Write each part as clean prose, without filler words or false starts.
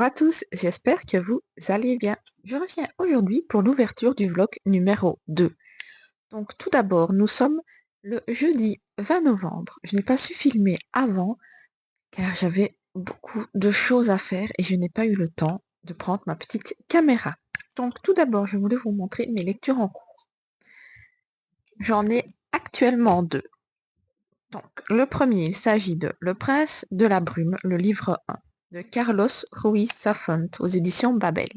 Bonjour à tous, j'espère que vous allez bien. Je reviens aujourd'hui pour l'ouverture du vlog numéro 2. Donc tout d'abord, nous sommes le jeudi 20 novembre. Je n'ai pas su filmer avant car j'avais beaucoup de choses à faire et je n'ai pas eu le temps de prendre ma petite caméra. Donc tout d'abord, je voulais vous montrer mes lectures en cours. J'en ai actuellement deux. Donc le premier, il s'agit de Le Prince de la Brume, le livre 1 de Carlos Ruiz Zafón aux éditions Babel.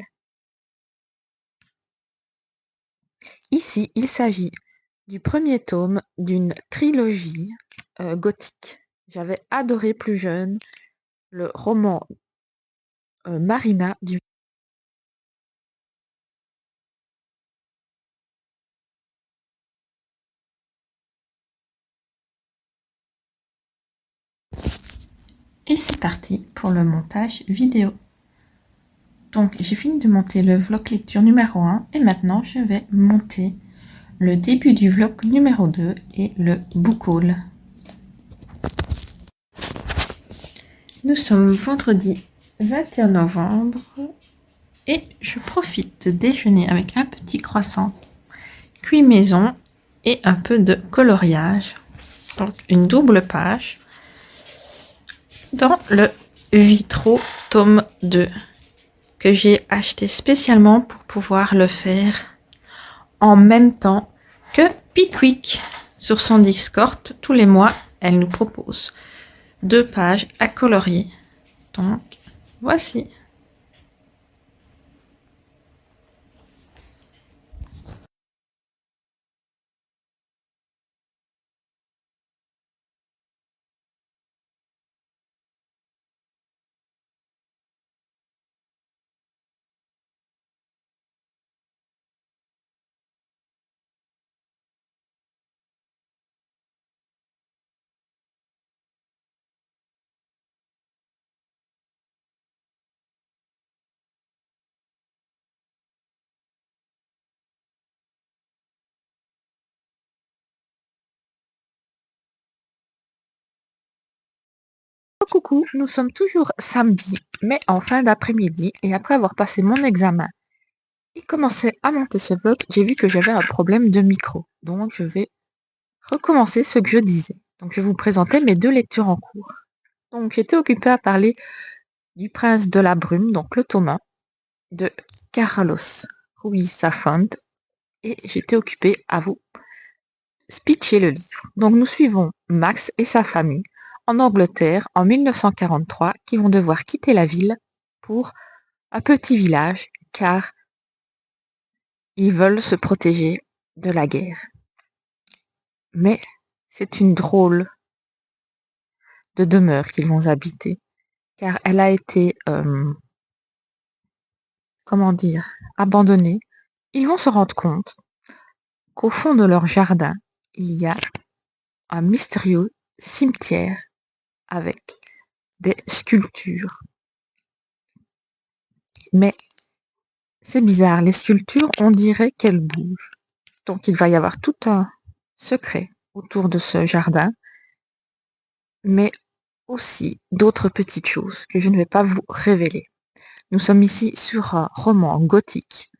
Ici, il s'agit du premier tome d'une trilogie gothique. J'avais adoré plus jeune le roman Marina du... Et c'est parti pour le montage vidéo. Donc j'ai fini de monter le vlog lecture numéro 1 et maintenant je vais monter le début du vlog numéro 2 et le book haul. Nous sommes vendredi 21 novembre et je profite de déjeuner avec un petit croissant cuit maison et un peu de coloriage. Donc une double page dans le Vitro tome 2 que j'ai acheté spécialement pour pouvoir le faire en même temps que Pickwick. Sur son Discord, tous les mois, elle nous propose 2 pages à colorier. Donc, voici. Coucou, nous sommes toujours samedi, mais en fin d'après-midi, et après avoir passé mon examen et commencé à monter ce vlog, j'ai vu que j'avais un problème de micro. Donc je vais recommencer ce que je disais. Donc je vais vous présenter mes 2 lectures en cours. Donc j'étais occupée à parler du Prince de la Brume, donc le tome 1 de Carlos Ruiz Zafón, et j'étais occupée à vous pitcher le livre. Donc nous suivons Max et sa famille en Angleterre en 1943 qui vont devoir quitter la ville pour un petit village car ils veulent se protéger de la guerre. Mais c'est une drôle de demeure qu'ils vont habiter car elle a été, comment dire, abandonnée. Ils vont se rendre compte qu'au fond de leur jardin, il y a un mystérieux cimetière avec des sculptures. Mais c'est bizarre, les sculptures, on dirait qu'elles bougent. Donc il va y avoir tout un secret autour de ce jardin, mais aussi d'autres petites choses que je ne vais pas vous révéler. Nous sommes ici sur un roman gothique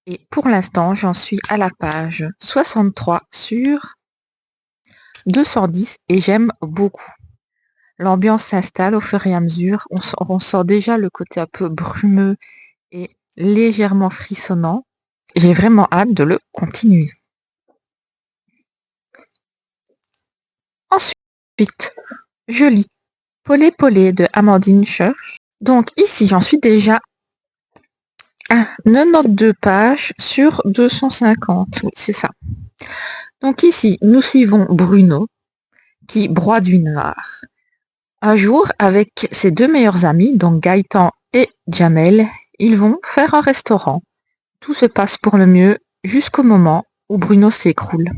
et pour l'instant, j'en suis à la page 63 sur 210 et j'aime beaucoup. L'ambiance s'installe au fur et à mesure, on sent déjà le côté un peu brumeux et légèrement frissonnant. J'ai vraiment hâte de le continuer. Ensuite, je lis Polé Polé de Amandine Church. Donc ici, j'en suis déjà à 92 pages sur 250. Oui, c'est ça. Donc ici, nous suivons Bruno qui broie du noir. Un jour, avec ses 2 meilleurs amis, donc Gaëtan et Jamel, ils vont faire un restaurant. Tout se passe pour le mieux jusqu'au moment où Bruno s'écroule.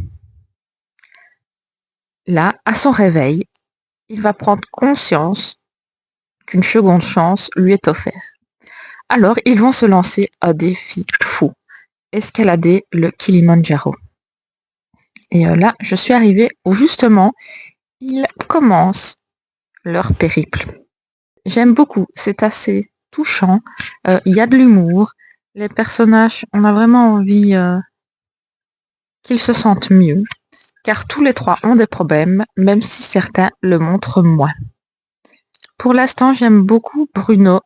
Là, à son réveil, il va prendre conscience qu'une seconde chance lui est offerte. Alors, ils vont se lancer un défi fou, escalader le Kilimandjaro. Et là, je suis arrivée où justement, ils commencent leur périple. J'aime beaucoup, c'est assez touchant, il y a de l'humour. Les personnages, on a vraiment envie qu'ils se sentent mieux, car tous les trois ont des problèmes, même si certains le montrent moins. Pour l'instant, j'aime beaucoup Bruno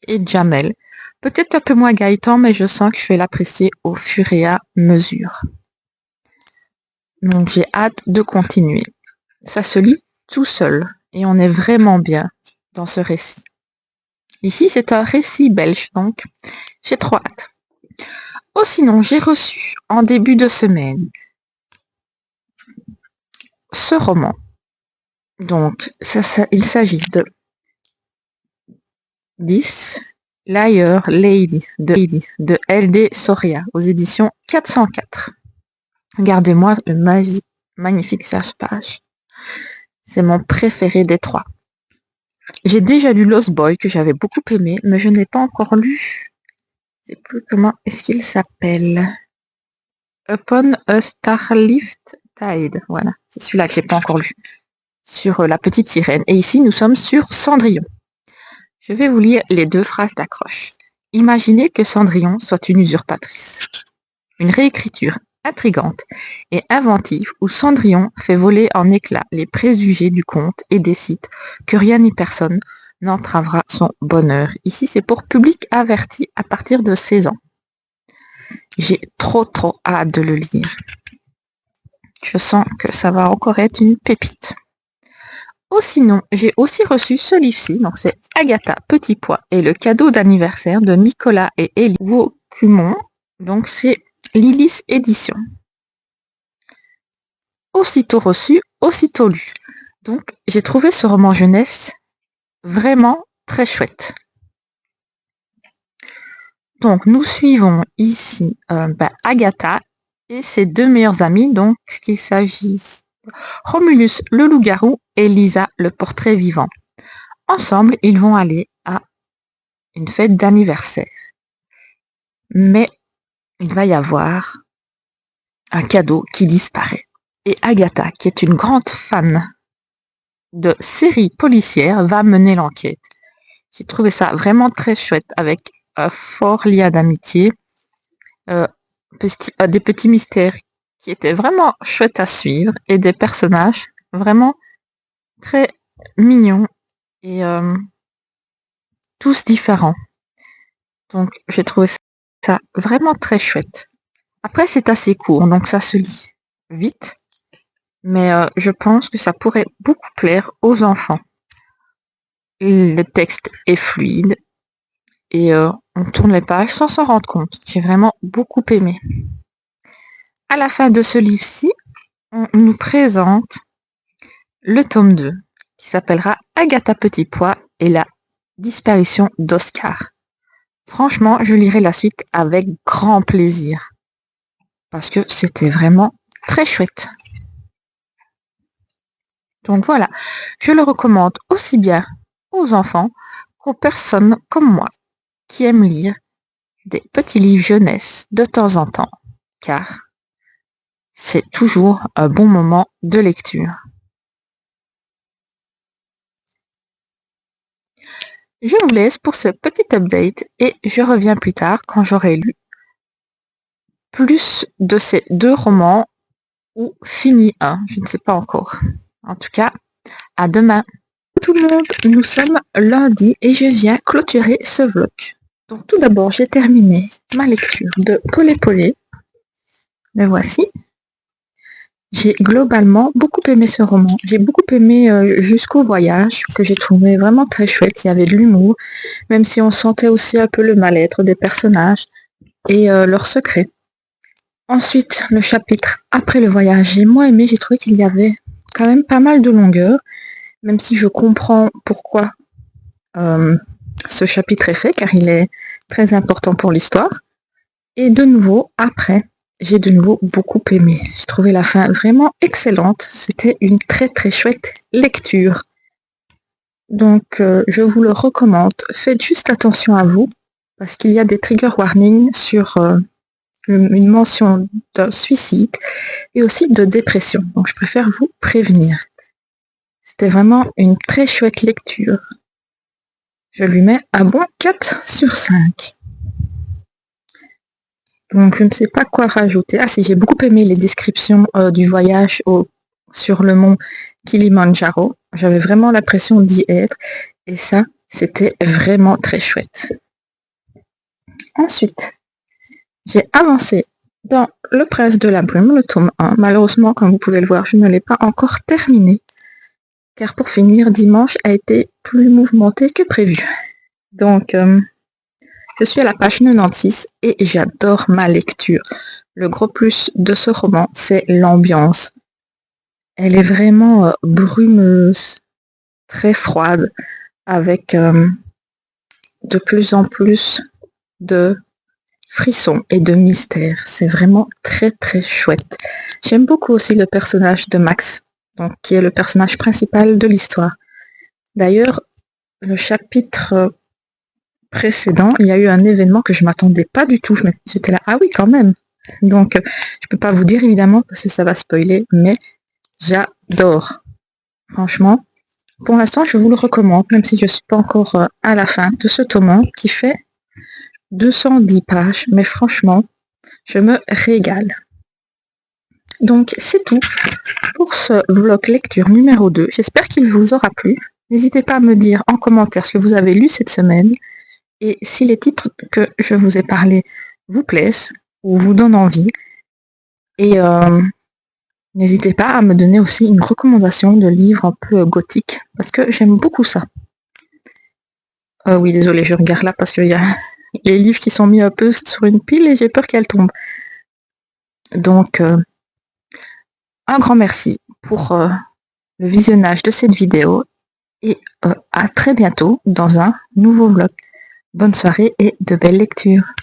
et Jamel. Peut-être un peu moins Gaëtan, mais je sens que je vais l'apprécier au fur et à mesure. Donc j'ai hâte de continuer. Ça se lit tout seul et on est vraiment bien dans ce récit. Ici, c'est un récit belge, donc j'ai trop hâte. Oh, sinon, j'ai reçu en début de semaine ce roman. Donc, il s'agit de 10 Liar Lady de L.D. Soria aux éditions 404. Regardez-moi le magnifique sage-page. C'est mon préféré des trois. J'ai déjà lu Lost Boy que j'avais beaucoup aimé, mais je n'ai pas encore lu. Je ne sais plus comment est-ce qu'il s'appelle. Upon a Starlift Tide. Voilà, c'est celui-là que j'ai pas encore lu. Sur la petite sirène. Et ici, nous sommes sur Cendrillon. Je vais vous lire les 2 phrases d'accroche. Imaginez que Cendrillon soit une usurpatrice. Une réécriture intrigante et inventive où Cendrillon fait voler en éclats les préjugés du conte et décide que rien ni personne n'entravera son bonheur. Ici, c'est pour public averti à partir de 16 ans. J'ai trop hâte de le lire. Je sens que ça va encore être une pépite. Oh, sinon, j'ai aussi reçu ce livre-ci, donc c'est Agatha Petit Pois et le cadeau d'anniversaire de Nicolas et Élie Waucumont, donc c'est Lilis Édition. Aussitôt reçu, aussitôt lu. Donc j'ai trouvé ce roman jeunesse vraiment très chouette. Donc nous suivons ici Agatha et ses 2 meilleurs amis, donc il s'agit Romulus le loup-garou et Lisa le portrait vivant. Ensemble, ils vont aller à une fête d'anniversaire. Mais il va y avoir un cadeau qui disparaît. Et Agatha, qui est une grande fan de séries policières, va mener l'enquête. J'ai trouvé ça vraiment très chouette, avec un fort lien d'amitié, des petits mystères qui étaient vraiment chouettes à suivre, et des personnages vraiment très mignons et tous différents. Donc j'ai trouvé ça vraiment très chouette. Après, c'est assez court, donc ça se lit vite, mais je pense que ça pourrait beaucoup plaire aux enfants. Le texte est fluide et on tourne les pages sans s'en rendre compte. J'ai vraiment beaucoup aimé. À la fin de ce livre-ci, on nous présente le tome 2, qui s'appellera Agatha Petit Pois et la disparition d'Oscar. Franchement, je lirai la suite avec grand plaisir, parce que c'était vraiment très chouette. Donc voilà, je le recommande aussi bien aux enfants qu'aux personnes comme moi qui aiment lire des petits livres jeunesse de temps en temps, car c'est toujours un bon moment de lecture. Je vous laisse pour ce petit update et je reviens plus tard quand j'aurai lu plus de ces 2 romans ou fini un, je ne sais pas encore. En tout cas, à demain. Tout le monde, nous sommes lundi et je viens clôturer ce vlog. Donc tout d'abord, j'ai terminé ma lecture de Polé Polé. Me voici. J'ai globalement beaucoup aimé ce roman. J'ai beaucoup aimé Jusqu'au voyage, que j'ai trouvé vraiment très chouette. Il y avait de l'humour, même si on sentait aussi un peu le mal-être des personnages et leurs secrets. Ensuite, le chapitre Après le voyage, j'ai moins aimé. J'ai trouvé qu'il y avait quand même pas mal de longueur, même si je comprends pourquoi ce chapitre est fait, car il est très important pour l'histoire. Et de nouveau, après, j'ai de nouveau beaucoup aimé. J'ai trouvé la fin vraiment excellente. C'était une très chouette lecture. Donc, je vous le recommande. Faites juste attention à vous, parce qu'il y a des trigger warnings sur une mention de suicide et aussi de dépression. Donc, je préfère vous prévenir. C'était vraiment une très chouette lecture. Je lui mets un bon 4/5. Donc je ne sais pas quoi rajouter. Ah si, j'ai beaucoup aimé les descriptions du voyage sur le mont Kilimandjaro. J'avais vraiment l'impression d'y être et ça, c'était vraiment très chouette. Ensuite, j'ai avancé dans Le Prince de la Brume, le tome 1. Malheureusement, comme vous pouvez le voir, je ne l'ai pas encore terminé. Car pour finir, dimanche a été plus mouvementé que prévu. Donc, je suis à la page 96 et j'adore ma lecture. Le gros plus de ce roman, c'est l'ambiance. Elle est vraiment brumeuse, très froide, avec de plus en plus de frissons et de mystères. C'est vraiment très très chouette. J'aime beaucoup aussi le personnage de Max, donc, qui est le personnage principal de l'histoire. D'ailleurs, le chapitre précédent, il y a eu un événement que je m'attendais pas du tout. J'étais là, ah oui, quand même. Donc, je peux pas vous dire évidemment parce que ça va spoiler, mais j'adore. Franchement, pour l'instant, je vous le recommande, même si je suis pas encore à la fin de ce tome 1 qui fait 210 pages, mais franchement, je me régale. Donc, c'est tout pour ce vlog lecture numéro 2. J'espère qu'il vous aura plu. N'hésitez pas à me dire en commentaire ce que vous avez lu cette semaine et si les titres que je vous ai parlé vous plaisent ou vous donnent envie. Et n'hésitez pas à me donner aussi une recommandation de livre un peu gothique, parce que j'aime beaucoup ça. Oui, désolé, je regarde là parce qu'il y a les livres qui sont mis un peu sur une pile et j'ai peur qu'elles tombent. Donc, un grand merci pour le visionnage de cette vidéo et à très bientôt dans un nouveau vlog. Bonne soirée et de belles lectures.